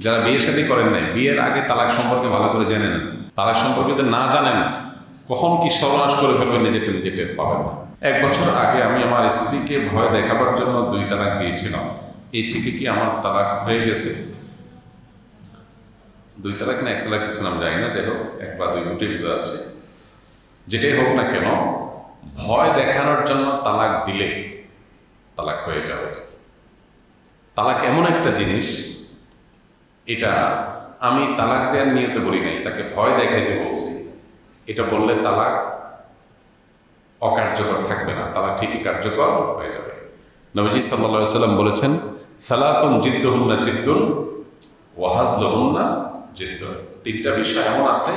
যারা বিয়ে শাদী করেন নাই, বিয়ের আগে তালাক সম্পর্কে ভালো করে জেনে নেন। তালাক সম্পর্কে যদি না জানেন, কখন কি সর্বনাশ করে ফেলবেন নিজেরটা নিজে টের পাবেন না। 1 বছর আগে আমি আমার স্ত্রীকে ভয় দেখাবার জন্য 2 তালাক দিয়েছিলাম। এই থেকে কি আমার তালাক হয়ে গেছে? 2 তালাক না 1 তালাক দিয়েছিলাম জানি না, যাই হোক 1 বা 2 দুটোই বোঝা যাচ্ছে। যেটাই হোক না কেন, ভয় দেখানোর জন্য তালাক দিলে তালাক হয়ে যাবে। তালাক এমন একটা জিনিস, এটা আমি তালাক দেওয়ার নিয়তে বলি নাই, তাকে ভয় দেখাইতে বলছি। এটা বললে তালাক অকার্যকর থাকবে না, তালাক ঠিকই কার্যকর হয়ে যাবে। নবীজি সাল্লাল্লাহু আলাইহি ওয়াসাল্লাম বলেছেন, সালাতুন জিদ্দুহুন্না জিদ্দুন ওয়া হাজলুহুন্না জিদ্দুন। 3টা বিষয় এমন আছে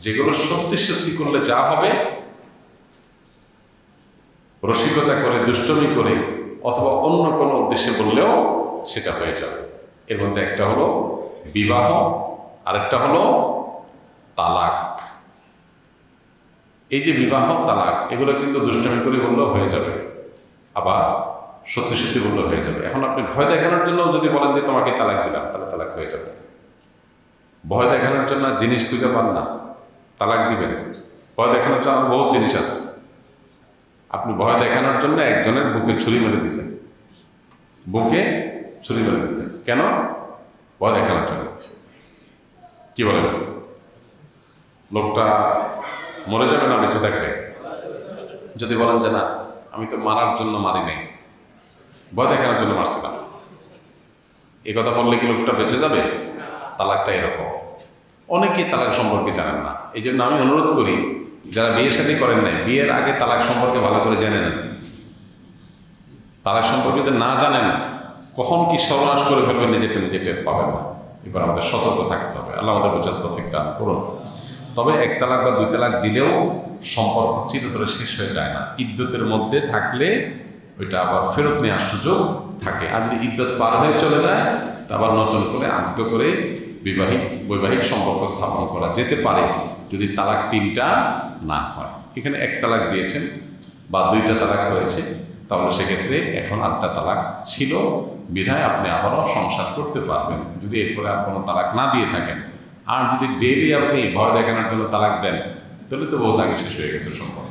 যেগুলো সত্যি সত্যি করলে যা হবে, রসিকতা করে, দুষ্টমি করে অথবা অন্য কোনো উদ্দেশ্যে বললেও সেটা হয়ে যাবে। এর মধ্যে একটা হলো বিবাহ, আরেকটা হলো তালাক। এই যে বিবাহ, তালাক, এগুলো কিন্তু দুষ্টমি করে বললেও হয়ে যাবে, আবার সত্যি সত্যি বললেও হয়ে যাবে। এখন আপনি ভয় দেখানোর জন্য যদি বলেন যে তোমাকে তালাক দিলাম, তাহলে তালাক হয়ে যাবে। ভয় দেখানোর জন্য জিনিস খুঁজে পান না, তালাক দিবেন। ভয় দেখানোর জন্য বহুত জিনিস আছে। আপনি ভয় দেখানোর জন্য একজনের বুকে ছুরি মেরে দিচ্ছেন, বুকে ছুরি মেরে দিচ্ছেন। কেন? ভয় দেখানোর জন্য। কি বলেন? লোকটা মরে যাবে না বেঁচে থাকবে? যদি বলেন যে না, আমি তো মারার জন্য মারি নাই, ভয় দেখানোর জন্য মারছিলাম, এ কথা বললে কি লোকটা বেঁচে যাবে? তালাকটা এরকম। অনেকেই তালাক সম্পর্কে জানেন না। এই জন্য আমি অনুরোধ করি, যারা বিয়ে শাদী করেন নাই, বিয়ের আগে তালাক সম্পর্কে ভালো করে জেনে নেন। তালাক সম্পর্কে যদি না জানেন, কখন কি সর্বনাশ করে ফেলবেন নিজেরটা নিজে টের পাবেন না। এবার আমাদের সতর্ক থাকতে হবে। আল্লাহ আমাদের বোঝার তৌফিক দান করুন। তবে 1 তালাক বা 2 তালাক দিলেও সম্পর্ক চিরতরে শেষ হয়ে যায় না। ইদ্যতের মধ্যে থাকলে ওইটা আবার ফেরত নেওয়ার সুযোগ থাকে। আর যদি ইদ্যত পার হয়ে চলে যায়, তা আবার নতুন করে আগ্ধ করে বৈবাহিক সম্পর্ক স্থাপন করা যেতে পারে, যদি তালাক 3টা না হয়। এখানে 1 তালাক দিয়েছেন বা 2টা তালাক হয়েছে, তাহলে সেক্ষেত্রে এখন 8টা তালাক ছিল বিধায় আপনি আবারও সংসার করতে পারবেন, যদি এরপরে আর কোনো তালাক না দিয়ে থাকেন। আর যদি ডেইলি আপনি ভয় দেখানোর জন্য তালাক দেন, তাহলে তো বহুত আগে শেষ হয়ে গেছে সম্পর্ক।